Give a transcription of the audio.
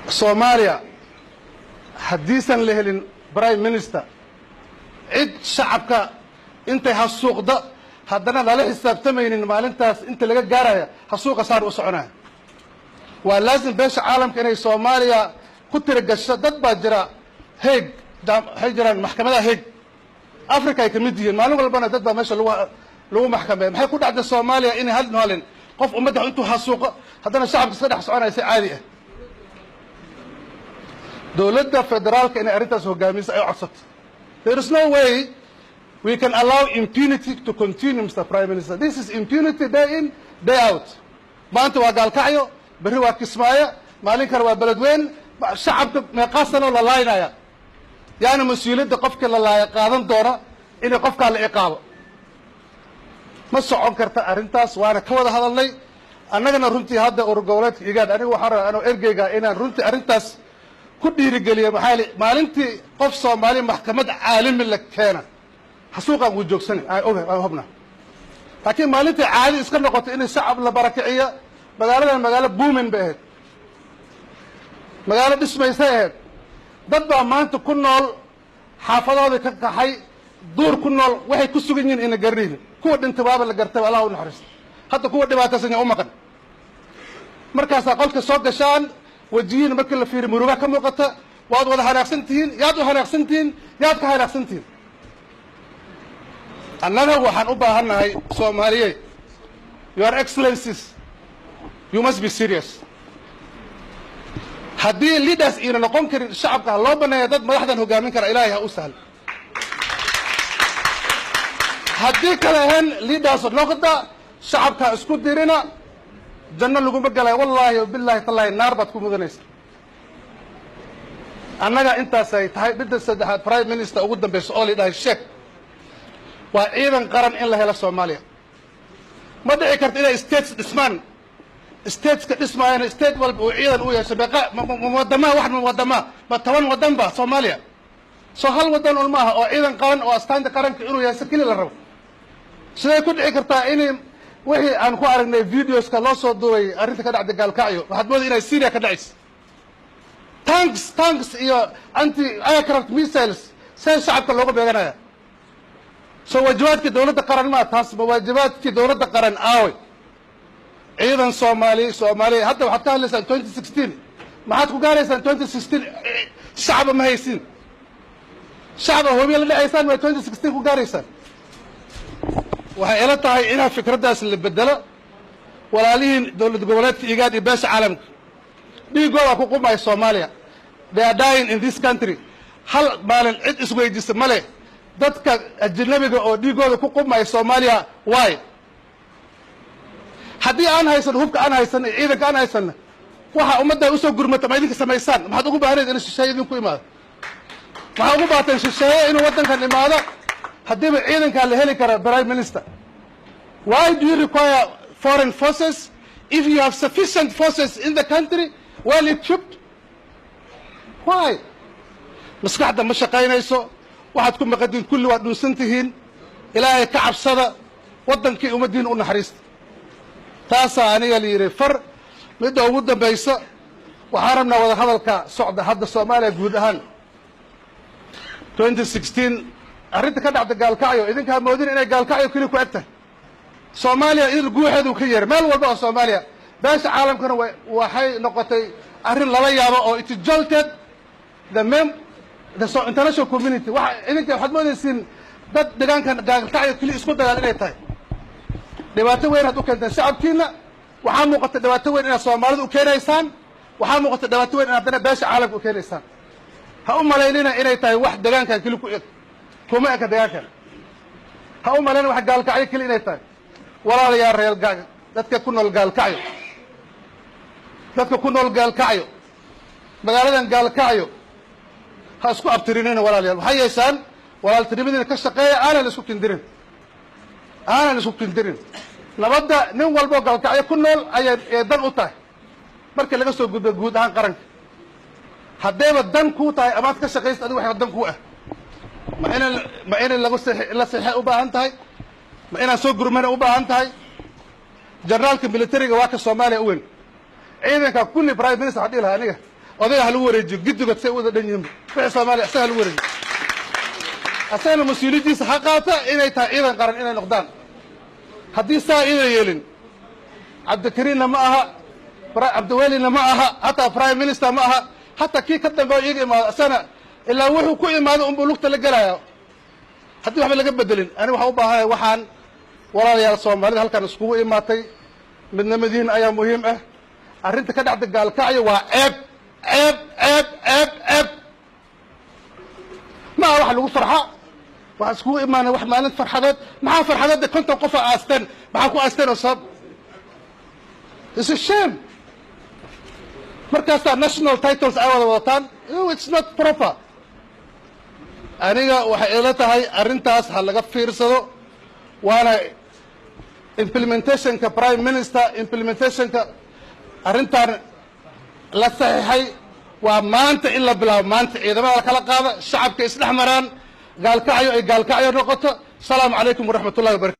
Soomaaliya haddiisan la helin prime minister cid shacabka intay hasuuqda haddana lala xisaabtamaynin maalintaas inta laga gaaraya hasuuqa saar u soconaya waa laazim beesha caalamka inay Soomaaliya ku tiragasho dad baa jira heeg waxay jiraan maxkamadaha heeg Afrika ay kamid yihiin maalin walbana dad baa meesha lagu maxkameeyo maxay ku dhacday Soomaaliya in hal noolin qof ummadda intuu hasuuqo haddana shacabka iska dhex soconaya si caadi ah dowladda federaalka inay arrintaas hogaamiso ay codsato. There is no way we can allow impunity to continue, Mr. Prime Minister. This is impunity day in, day out. maanta waa gaalkacyo berri waa Kismaayo maalin kale waa beledweyne shacabka meeqaasanoo la laaynaya yaani mas-uuliyadda qofka la laaya qaadan doona inay qofkaa la ciqaabo ma socon karta arrintaas waana ka wada hadalnay annagana runtii hadda urur goboleedka igaad aniga waxaan rabaa anoo ergeyga inaan runtii arrintaas ku dhiirigeliyo maxaa maalintii qof Soomaali maxkamad caalami la keena xasuuqan wuu joogsan aan hubna laakiin maalintii caadi iska noqotay in shacab la barakiciyo magaalo buumin bay ahayd magaalo dhismaysa ahayd dad baa maanta ku nool xaafadooda ka qaxay duur ku nool waxay ku sugan yihiin in garniin kuwa dhintay baaba la gartay Allah u naxariisto hadda kuwa dhibaataysan u maqan markaas qolka soo gashaan wajiin markii la fiiriyo muruga ka muuqata waad wada hanaaqsantihiin yaad u hanaaqsantihiin yaad ka hanaaqsantihiin annaga waxaan u baahanahay Soomaaliyeed your excellencies you must be serious haddii leaders ina noqon karin shacabka loo baneeyo dad madaxdan hogaamin kara ilaahay ha u sahlo haddii kale ahayn leaders noqda shacabka isku dirina janno laguma galay wallaahi billahi tallahi naar baad ku mudanaysa annaga intaas ay tahay midda saddexaad prime minister ugu dambayso oo leedahay sheek waa ciidan qaran in la helo Soomaaliya ma dhici karto inay states dhismaan stateska dhismaayeen state walba oo ciidan u yeesho baqa wadama wax wadama ma toban wadan ba Soomaaliya soo hal wadan oo maaha oo ciidan qaran oo astaanta qaranka inuu yeesho kaliya la rabo sidee ku dhici kartaa in wixii aan ku aragnay videoska loo soo duubay arrinta ka dhacday gaalkacyo waxaad moodaa inay Syria ka dhacayso tanks iyo anti aircraft missiles say shacabka looga beeganaya soo waajibaadkii dowladda qaran ma taas waajibaadkii dowladda qaran aaway ciidan Soomaali hadda waxaad ka hadlaysaan 2016 maxaad ku gaaraysaan 2016 shacab ma haysin shacab hoobiye la dhacaysaan ma 2016 ku gaaraysaan waxay ila tahay in fikraddaas la bedelo walaalihiin dowlad goboleedka igaad iyo beesha caalamka dhiigooda ku qumay Soomaaliya they are dying in this country hal maalin cid isweydiisa male dadka ajnabiga oo dhiigooda ku qumay Soomaaliya why haddii aan haysan hubka aan haysan ciidanka aan haysan waxa ummadda u soo gurmata ma idinka samaysaan maxaad ugu baahanayeen in shisheeye idinku imaado maxaa ugu baahan shisheeye inuu waddankan imaado haddii ciidanka la heli karo prime minister why do you require foreign forces if you have sufficient forces in the country well equipped why maskaxda ma shaqaynayso waxaad ku maqadin kulli waad dhunsantihiin ilaahay ka cabsada waddankii ummaddiin u naxariista taasaa aniga la yidhi far midda ugu dambaysa waxaan rabnaa wada hadalka socda hadda Soomaaliya guud ahaan 2016 arrinta ka dhacda gaalkacyo idinkaa moodin inay gaalkacyo keli ku eg tahay Soomaaliya idil guuxeedu ka yeer meel walba oo Soomaaliya beesha caalamkana waxay noqotay arrin lala yaabo oo it jolted the international community idinka waxaad moodaysiin dad deegaankan gaalkacyo keli isku dagaal inay tahay dhibaato weyn aad u keentaan shacabkiina waxaa muuqata dhibaato weyn inaad Soomaalidu u keenaysaan waxaa muuqata dhibaato weyn inaad haddana beesha caalamka u keenaysaan ha u malaynina inay tahay wax deegaankan keli ku eg kuma eka deegaankan ha u malaynina wax gaalkacyo keli inay tahay walaalayaal reer dadka ku nool gaalkacyo magaaladan gaalkacyo ha isku abtirinina walaalayaal waxay yeeshaan walaaltinimadiina ka shaqeeya aanan isku kindirin nabadda nin walbo gaalkacyo ku nool ayay dan u tahay marka laga soo gudbo guud ahaan qaranka haddayba dan kuu tahay amaad ka shaqaysid adigu wax dan kuu ah ma in la saxay u baahan tahay ma inaan soo gurmana u baahan tahay generaalka militariga waa ka Soomaaliya u weyn ciidanka kulli prime minister hadii lahaa aniga odayga ha lagu wareejiyo giddigood say wada dhan yihiin wixii Soomaaliya asaga ha lagu wareejiyo asagana mas-uuliyaddiisa ha qaata inay tahay ciidan qaran inay noqdaan haddii saa inay yeelin cabdikariinna ma aha cabdiwelina ma aha hataa prime minister ma aha hataa kii ka dambeeyo iyaga imaado asagana ilaa wuxuu ku imaado unbuu lugta la gelaya haddii waxba laga bedelin ani waxaan u baahanahay waxaan walaalayaal Soomaalida halkan iskugu imaatay midnimadiina ayaa muhiim ah arrinta ka dhacda gaalkacyo waa ceeb ceeb ceeb ceeb ceeb ma aha wax lagu farxa waxaan iskugu imaanay wax maalin farxadeed maxaa farxadeedda 50 qof aasteen maxaa ku aasteen oo sabab it's a shame markaasaa national titles ay wada wadataan it's not proper aniga waxay ila tahay arrintaas ha laga fiirsado waana implementationka prime minister implementationka arrintan la saxiixay waa maanta in la bilaabo maanta ciidamada la kala qaada shacabka isdhex maraan gaalkacyo ay gaalkacyo noqoto asalaamu calaykum waraxmatullahi wabarakatu